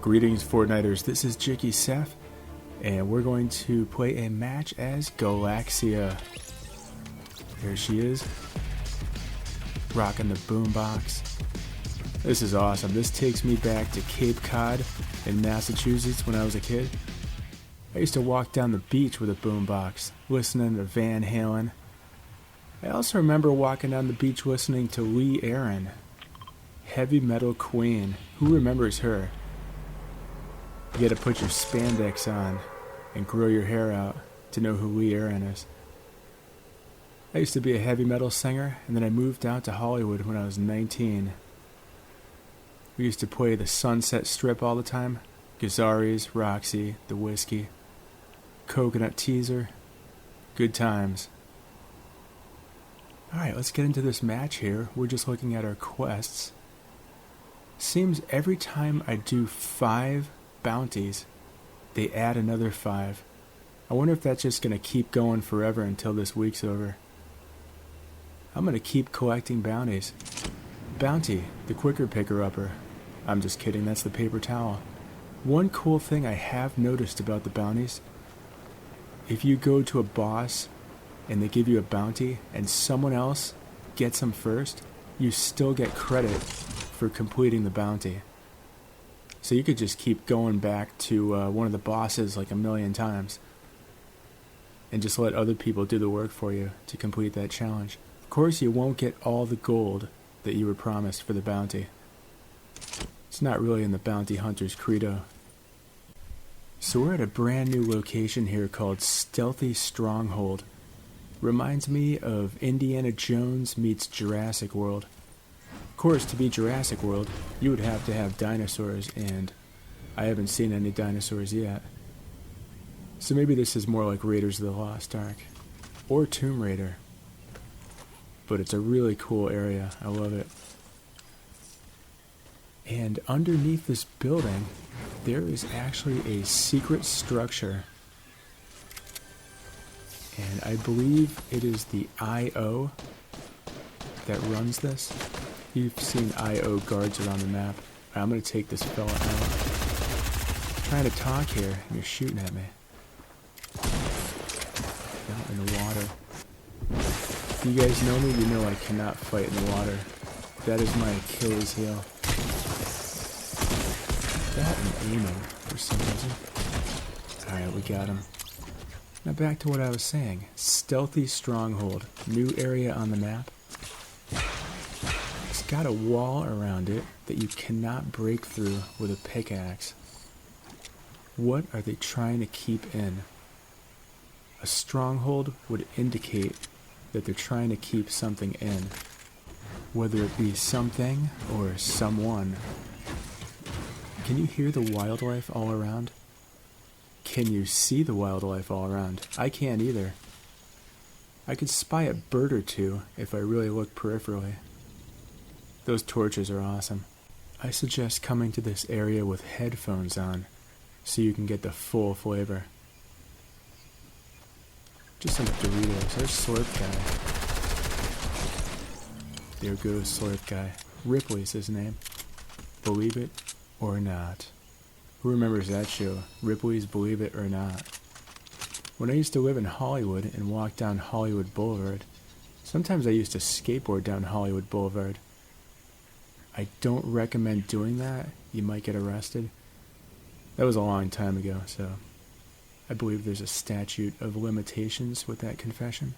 Greetings, Fortniters. This is Jicky Seth, and we're going to play a match as Galaxia. There she is, rocking the boombox. This is awesome. This takes me back to Cape Cod in Massachusetts when I was a kid. I used to walk down the beach with a boombox, listening to Van Halen. I also remember walking down the beach listening to Lee Aaron, heavy metal queen. Who remembers her? You gotta put your spandex on and grow your hair out to know who Lee Aaron is. I used to be a heavy metal singer, and then I moved out to Hollywood when I was 19. We used to play the Sunset Strip all the time. Gazzari's, Roxy, the Whiskey, Coconut Teaser. Good times. Alright, let's get into this match here. We're just looking at our quests. Seems every time I do 5 bounties, they add another 5. I wonder if that's just going to keep going forever until this week's over. I'm going to keep collecting bounties. Bounty, the quicker picker-upper. I'm just kidding, that's the paper towel. One cool thing I have noticed about the bounties, if you go to a boss and they give you a bounty and someone else gets them first, you still get credit for completing the bounty. So you could just keep going back to one of the bosses like a million times and just let other people do the work for you to complete that challenge. Of course, you won't get all the gold that you were promised for the bounty. It's not really in the bounty hunter's credo. So we're at a brand new location here called Stealthy Stronghold. Reminds me of Indiana Jones meets Jurassic World. Of course, to be Jurassic World, you would have to have dinosaurs, and I haven't seen any dinosaurs yet. So maybe this is more like Raiders of the Lost Ark, or Tomb Raider. But it's a really cool area. I love it. And underneath this building, there is actually a secret structure. And I believe it is the I.O. that runs this. You've seen I.O. guards around the map. Right, I'm going to take this fella out. I'm trying to talk here, and you're shooting at me. Out in the water. If you guys know me, you know I cannot fight in the water. That is my Achilles heel. That and aiming, for some reason. Alright, we got him. Now back to what I was saying. Stealthy Stronghold. New area on the map. It's got a wall around it that you cannot break through with a pickaxe. What are they trying to keep in? A stronghold would indicate that they're trying to keep something in. Whether it be something or someone. Can you hear the wildlife all around? Can you see the wildlife all around? I can't either. I could spy a bird or two if I really look peripherally. Those torches are awesome. I suggest coming to this area with headphones on so you can get the full flavor. Just some Doritos. There's Slurp Guy. There goes Slurp Guy. Ripley's his name. Believe it or not. Who remembers that show? Ripley's Believe It or Not. When I used to live in Hollywood and walk down Hollywood Boulevard, sometimes I used to skateboard down Hollywood Boulevard. I don't recommend doing that. You might get arrested. That was a long time ago, so I believe there's a statute of limitations with that confession.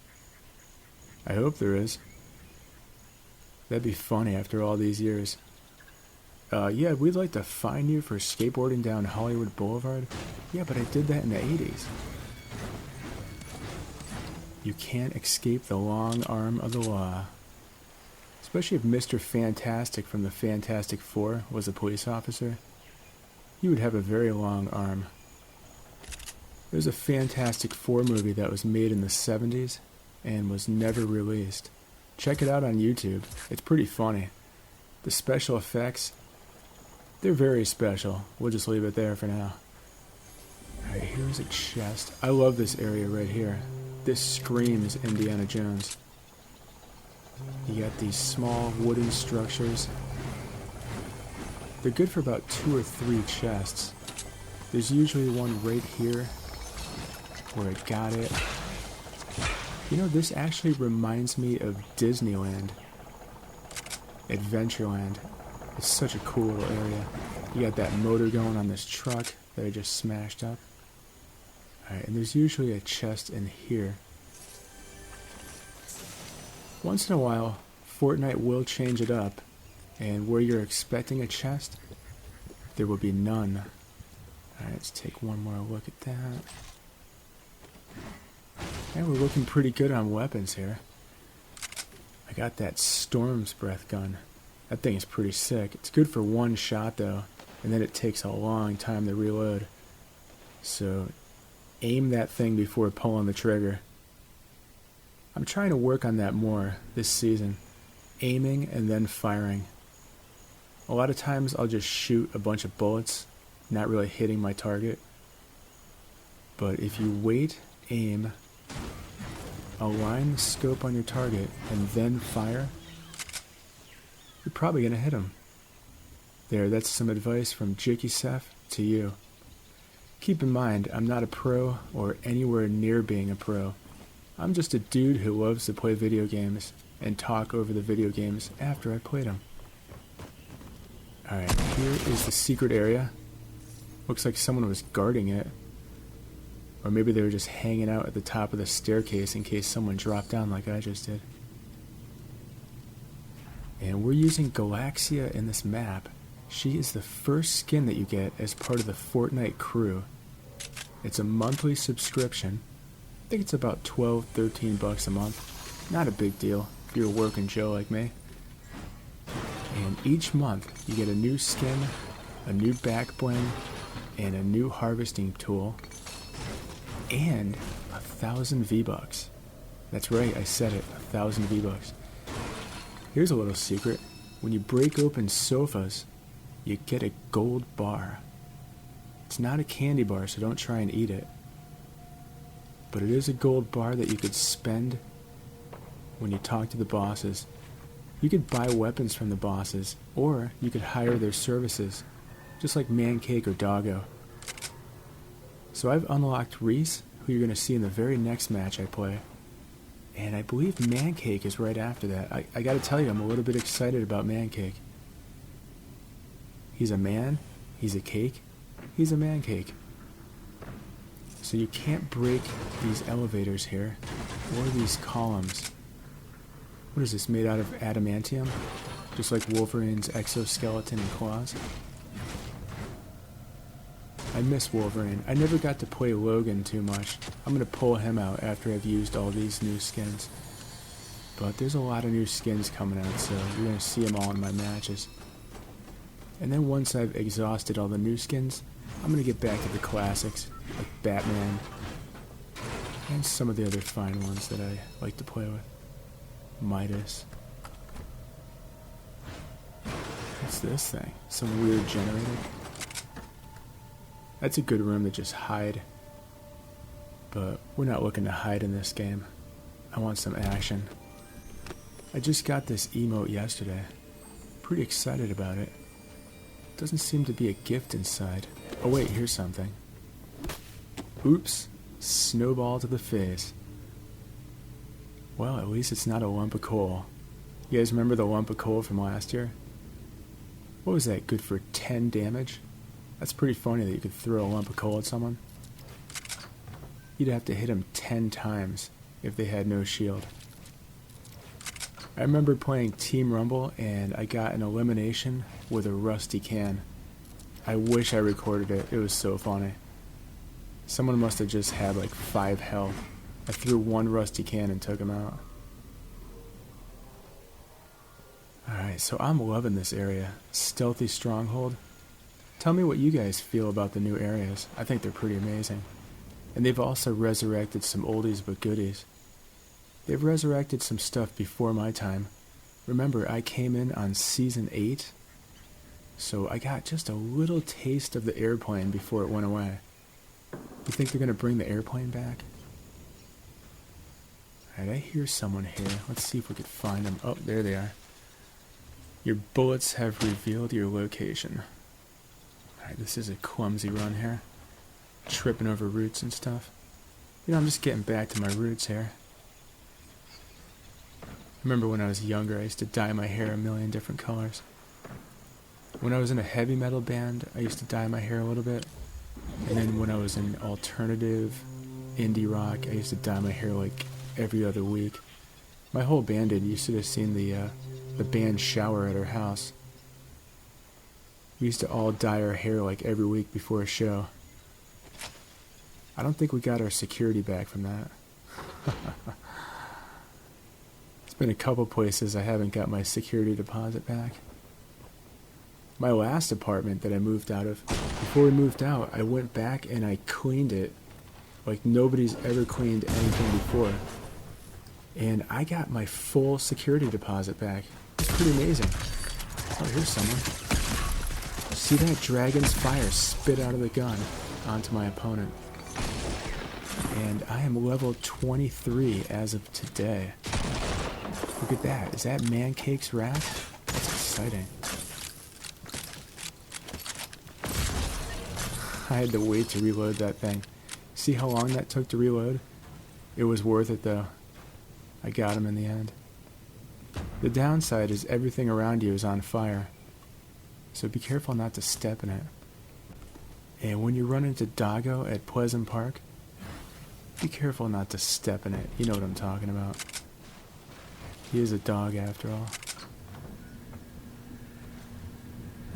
I hope there is. That'd be funny after all these years. Yeah, we'd like to fine you for skateboarding down Hollywood Boulevard. Yeah, but I did that in the 80s. You can't escape the long arm of the law. Especially if Mr. Fantastic from the Fantastic Four was a police officer. He would have a very long arm. There's a Fantastic Four movie that was made in the 70s and was never released. Check it out on YouTube. It's pretty funny. The special effects, they're very special. We'll just leave it there for now. Alright, here's a chest. I love this area right here. This screams Indiana Jones. You got these small wooden structures. They're good for about 2 or 3 chests. There's usually one right here where I got it. You know, this actually reminds me of Disneyland. Adventureland. It's such a cool little area. You got that motor going on this truck that I just smashed up. Alright, and there's usually a chest in here. Once in a while, Fortnite will change it up, and where you're expecting a chest, there will be none. Alright, let's take one more look at that. And we're looking pretty good on weapons here. I got that Storm's Breath gun. That thing is pretty sick. It's good for one shot though, and then it takes a long time to reload. So aim that thing before pulling the trigger. I'm trying to work on that more this season. Aiming and then firing. A lot of times I'll just shoot a bunch of bullets, not really hitting my target. But if you wait, aim, align the scope on your target, and then fire, you're probably going to hit him. There, that's some advice from Jikisef to you. Keep in mind, I'm not a pro or anywhere near being a pro. I'm just a dude who loves to play video games and talk over the video games after I played them. Alright, here is the secret area. Looks like someone was guarding it. Or maybe they were just hanging out at the top of the staircase in case someone dropped down like I just did. And we're using Galaxia in this map. She is the first skin that you get as part of the Fortnite crew. It's a monthly subscription. I think it's about $12-13 a month. Not a big deal if you're a working Joe like me. And each month you get a new skin, a new back bling, and a new harvesting tool, and 1,000 V-Bucks. That's right, I said it, 1,000 V-Bucks. Here's a little secret. When you break open sofas, you get a gold bar. It's not a candy bar, so don't try and eat it. But it is a gold bar that you could spend when you talk to the bosses. You could buy weapons from the bosses, or you could hire their services, just like Mancake or Doggo. So I've unlocked Reese, who you're going to see in the very next match I play. And I believe Mancake is right after that. I gotta tell you, I'm a little bit excited about Mancake. He's a man, he's a cake, he's a Mancake. So you can't break these elevators here, or these columns. What is this, made out of adamantium? Just like Wolverine's exoskeleton and claws? I miss Wolverine. I never got to play Logan too much. I'm going to pull him out after I've used all these new skins. But there's a lot of new skins coming out, so you're going to see them all in my matches. And then once I've exhausted all the new skins, I'm going to get back to the classics, like Batman, and some of the other fine ones that I like to play with. Midas. What's this thing? Some weird generator? That's a good room to just hide. But we're not looking to hide in this game. I want some action. I just got this emote yesterday. Pretty excited about it. Doesn't seem to be a gift inside. Oh wait, here's something. Oops. Snowball to the face. Well, at least it's not a lump of coal. You guys remember the lump of coal from last year? What was that, good for 10 damage? That's pretty funny that you could throw a lump of coal at someone. You'd have to hit them 10 times if they had no shield. I remember playing Team Rumble and I got an elimination with a rusty can. I wish I recorded it. It was so funny. Someone must have just had like 5 health. I threw one rusty can and took him out. Alright, so I'm loving this area. Stealthy Stronghold. Tell me what you guys feel about the new areas. I think they're pretty amazing. And they've also resurrected some oldies but goodies. They've resurrected some stuff before my time. Remember, I came in on Season 8, so I got just a little taste of the airplane before it went away. You think they're going to bring the airplane back? Alright, I hear someone here. Let's see if we could find them. Oh, there they are. Your bullets have revealed your location. Alright, this is a clumsy run here. Tripping over roots and stuff. You know, I'm just getting back to my roots here. I remember when I was younger, I used to dye my hair a million different colors. When I was in a heavy metal band, I used to dye my hair a little bit. And then when I was in alternative, indie rock, I used to dye my hair like every other week. My whole band did. You should have seen the band shower at our house. We used to all dye our hair like every week before a show. I don't think we got our security back from that. It's been a couple places I haven't got my security deposit back. My last apartment that I moved out of, before we moved out, I went back and I cleaned it like nobody's ever cleaned anything before. And I got my full security deposit back. It's pretty amazing. Oh, here's someone. See that dragon's fire spit out of the gun onto my opponent. And I am level 23 as of today. Look at that. Is that Mancake's Wrath? That's exciting. I had to wait to reload that thing. See how long that took to reload? It was worth it though. I got him in the end. The downside is everything around you is on fire. So be careful not to step in it. And when you run into Doggo at Pleasant Park, be careful not to step in it. You know what I'm talking about. He is a dog after all.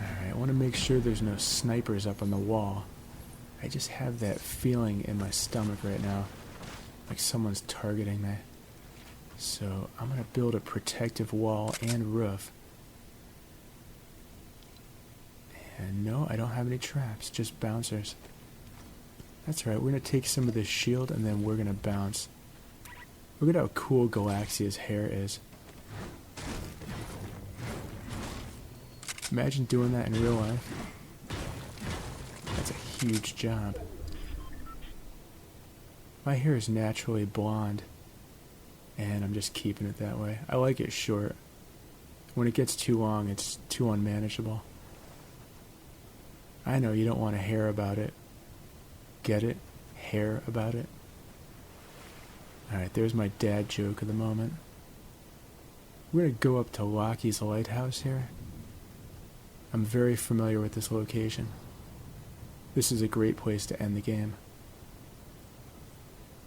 Alright, I want to make sure there's no snipers up on the wall. I just have that feeling in my stomach right now. Like someone's targeting me. So I'm going to build a protective wall and roof. And no, I don't have any traps, just bouncers. That's right, we're going to take some of this shield and then we're going to bounce. Look at how cool Galaxia's hair is. Imagine doing that in real life. That's a huge job. My hair is naturally blonde, and I'm just keeping it that way. I like it short. When it gets too long, it's too unmanageable. I know you don't want to hear about it. Get it? Hair about it? Alright, there's my dad joke of the moment. We're going to go up to Lockie's lighthouse here. I'm very familiar with this location. This is a great place to end the game.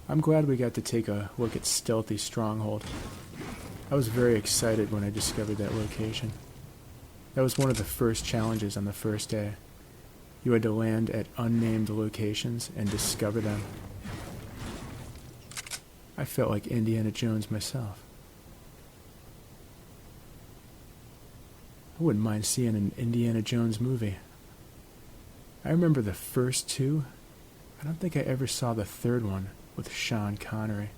I'm glad we got to take a look at Stealthy Stronghold. I was very excited when I discovered that location. That was one of the first challenges on the first day. You had to land at unnamed locations and discover them. I felt like Indiana Jones myself. I wouldn't mind seeing an Indiana Jones movie. I remember the first two. I don't think I ever saw the third one with Sean Connery.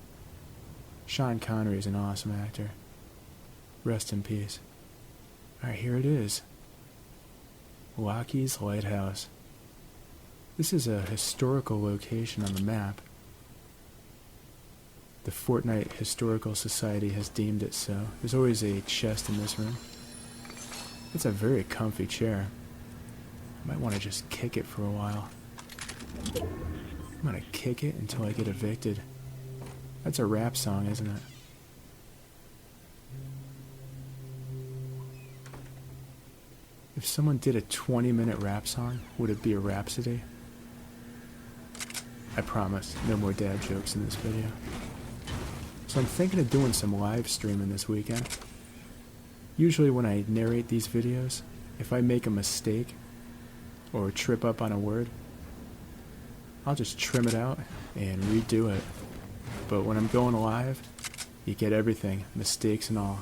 Sean Connery is an awesome actor. Rest in peace. Alright, here it is. Lockie's Lighthouse. This is a historical location on the map. The Fortnite Historical Society has deemed it so. There's always a chest in this room. It's a very comfy chair. I might want to just kick it for a while. I'm going to kick it until I get evicted. That's a rap song, isn't it? If someone did a 20-minute rap song, would it be a rhapsody? I promise, no more dad jokes in this video. So I'm thinking of doing some live streaming this weekend. Usually when I narrate these videos, if I make a mistake or trip up on a word, I'll just trim it out and redo it. But when I'm going live, you get everything, mistakes and all.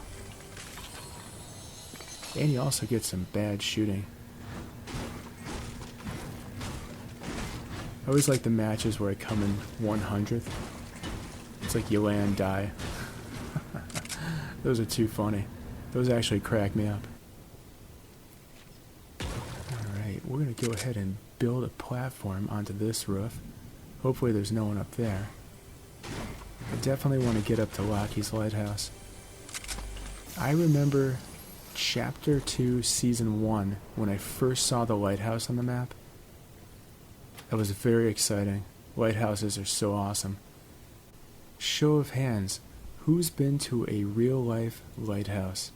And you also get some bad shooting. I always like the matches where I come in 100th. It's like you land, die. Those are too funny. Those actually crack me up. Alright, we're going to go ahead and build a platform onto this roof. Hopefully there's no one up there. I definitely want to get up to Lockie's Lighthouse. I remember Chapter 2, Season 1, when I first saw the lighthouse on the map. That was very exciting. Lighthouses are so awesome. Show of hands, who's been to a real-life lighthouse?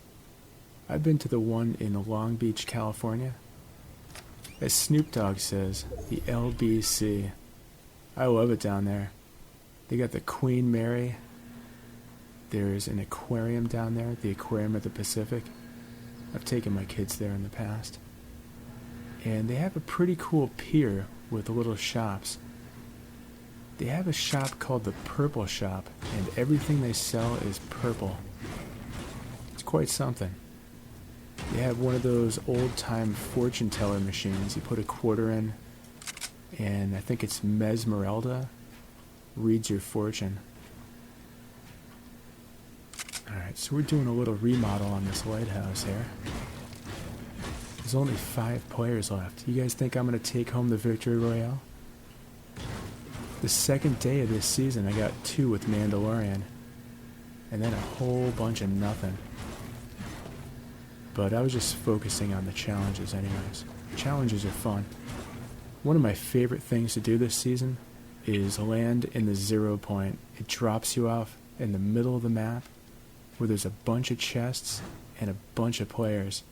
I've been to the one in Long Beach, California. As Snoop Dogg says, the LBC. I love it down there. They got the Queen Mary. There's an aquarium down there, the Aquarium of the Pacific. I've taken my kids there in the past. And they have a pretty cool pier with little shops. They have a shop called the Purple Shop, and everything they sell is purple. It's quite something. They have one of those old-time fortune teller machines. You put a quarter in, and I think it's Mesmeralda reads your fortune. Alright, so we're doing a little remodel on this lighthouse here. There's only 5 players left. You guys think I'm going to take home the Victory Royale? The second day of this season, I got 2 with Mandalorian. And then a whole bunch of nothing. But I was just focusing on the challenges anyways. Challenges are fun. One of my favorite things to do this season is land in the 0 point. It drops you off in the middle of the map where there's a bunch of chests and a bunch of players.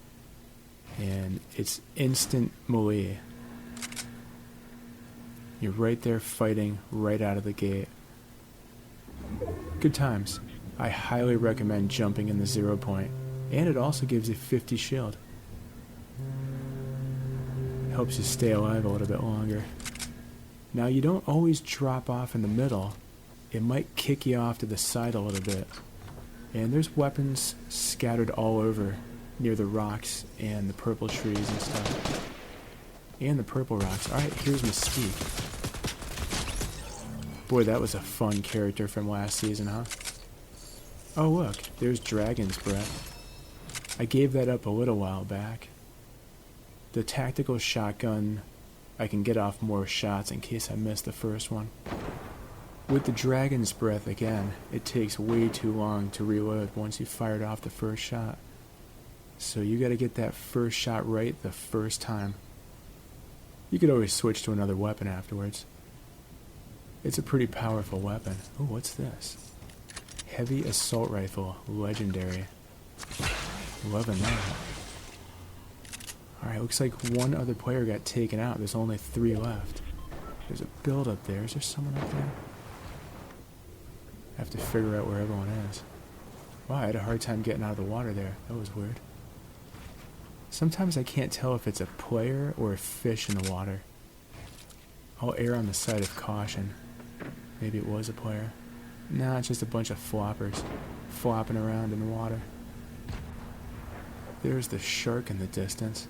And it's instant melee. You're right there fighting right out of the gate. Good times. I highly recommend jumping in the 0 point. And it also gives you 50 shield. Helps you stay alive a little bit longer. Now you don't always drop off in the middle. It might kick you off to the side a little bit. And there's weapons scattered all over near the rocks and the purple trees and stuff. And the purple rocks. Alright, here's Mystique. Boy, that was a fun character from last season, huh? Oh look, there's Dragon's Breath. I gave that up a little while back. The tactical shotgun, I can get off more shots in case I miss the first one. With the Dragon's Breath, again, it takes way too long to reload once you fired off the first shot. So you gotta get that first shot right the first time. You could always switch to another weapon afterwards. It's a pretty powerful weapon. Oh, what's this? Heavy Assault Rifle, Legendary. Loving that. Alright, looks like one other player got taken out. There's only 3 left. There's a build up there. Is there someone up there? I have to figure out where everyone is. Wow, I had a hard time getting out of the water there. That was weird. Sometimes I can't tell if it's a player or a fish in the water. I'll err on the side of caution. Maybe it was a player. Nah, it's just a bunch of floppers flopping around in the water. There's the shark in the distance.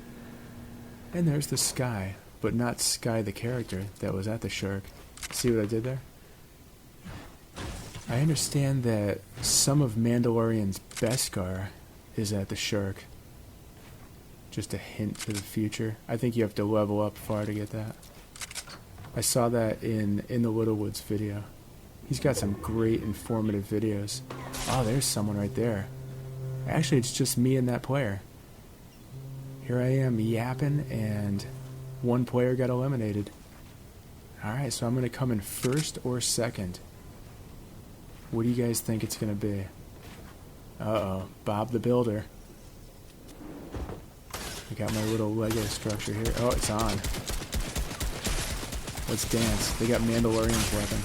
And there's the Sky, but not Sky the character that was at the shark. See what I did there? I understand that some of Mandalorian's Beskar is at the shark. Just a hint to the future. I think you have to level up far to get that. I saw that in the Littlewoods video. He's got some great informative videos. Oh, there's someone right there. Actually, it's just me and that player. Here I am yapping, and one player got eliminated. Alright, so I'm going to come in first or second. What do you guys think it's going to be? Uh-oh, Bob the Builder. I got my little Lego structure here. Oh, it's on. Let's dance. They got Mandalorian's weapon.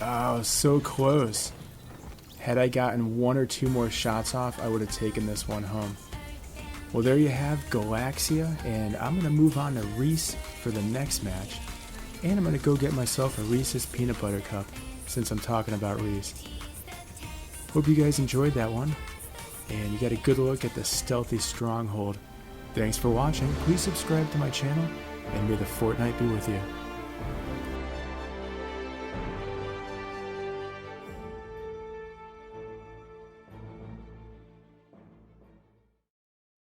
Oh, so close. Had I gotten 1 or 2 more shots off, I would have taken this one home. Well, there you have Galaxia, and I'm going to move on to Reese for the next match. And I'm going to go get myself a Reese's Peanut Butter Cup, since I'm talking about Reese. Hope you guys enjoyed that one, and you got a good look at the Stealthy Stronghold. Thanks for watching, please subscribe to my channel, and may the Fortnite be with you.